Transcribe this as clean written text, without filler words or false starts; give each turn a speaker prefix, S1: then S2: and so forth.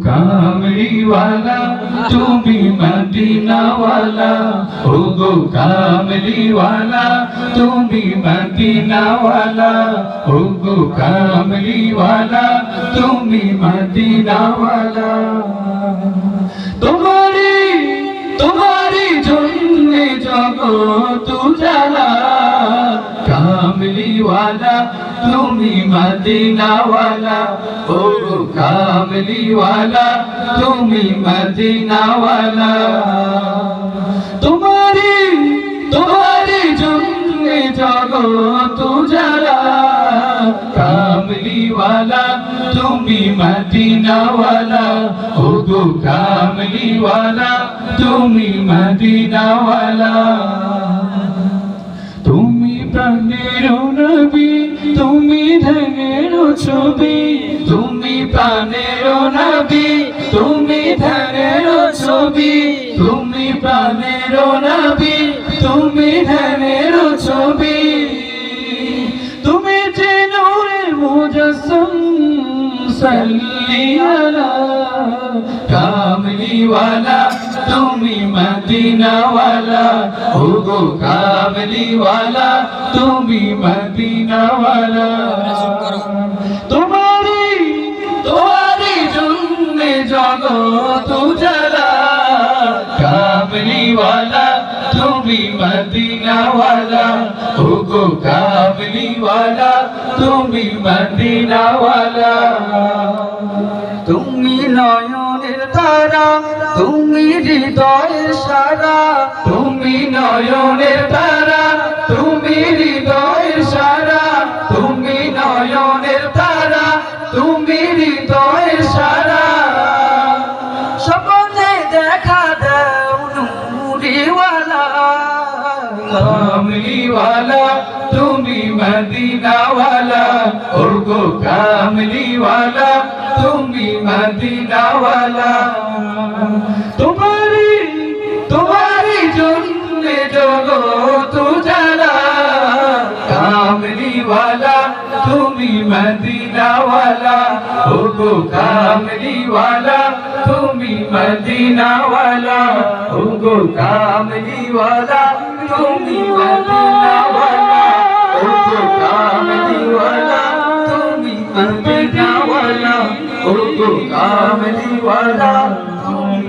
S1: কামলিওয়ালা তুমি মদিনাওয়ালা ওগো কামলিওয়ালা তুমি মদিনাওয়ালা ওগো কামলিওয়ালা তুমি মদিনাওয়ালা তোমারি জন্যে জগৎ উজালা কামলিওয়ালা তুমি মদিনাওয়ালা ওগো কামলিওয়ালা তুমি মদিনাওয়ালা তোমারি জন্যে জগৎ উজালা কামলিওয়ালা তুমি মদিনাওয়ালা ওগো কামলিওয়ালা তুমি মদিনাওয়ালা তুমি প্রাণের নবী তুমি ধ্যানের ছবি তুমি প্রাণের নবী তুমি ধ্যানের ছবি তুমি প্রাণের নবী তুমি ধ্যানের ছবি তুমি যে নূরে মুজাসসাম সাল্লি আলা কামলিওয়ালা তুমি মদিনাওয়ালা ওগো কামলিওয়ালা তুমি মদিনাওয়ালা তোমারি জন্যে জগৎ উজালা কামলিওয়ালা তুমি মদিনাওয়ালা ওগো কামলিওয়ালা তুমি মদিনাওয়ালা তুমি নয়নের তারা তুমি হৃদয়ের সারা তুমি নয়নের তারা তুমি হৃদয়ের সারা তুমি নয়নের তারা তুমি হৃদয়ের সারা স্বপ্নে দেখা দাও নূরিওয়ালা কামলিওয়ালা তুমি মদিনাওয়ালা ওগো কামলিওয়ালা তুমি মদিনাওয়ালা তোমারি জন্যে জগৎ উজালা কামলিওয়ালা তুমি মদিনাওয়ালা ওগো কামলিওয়ালা তুমি মদিনাওয়ালা ওগো কামলিওয়ালা তুমি মদিনাওয়ালা ওগো কামলিওয়ালা তুমি মদিনাওয়ালা ওগো কামলিওয়ালা তুমি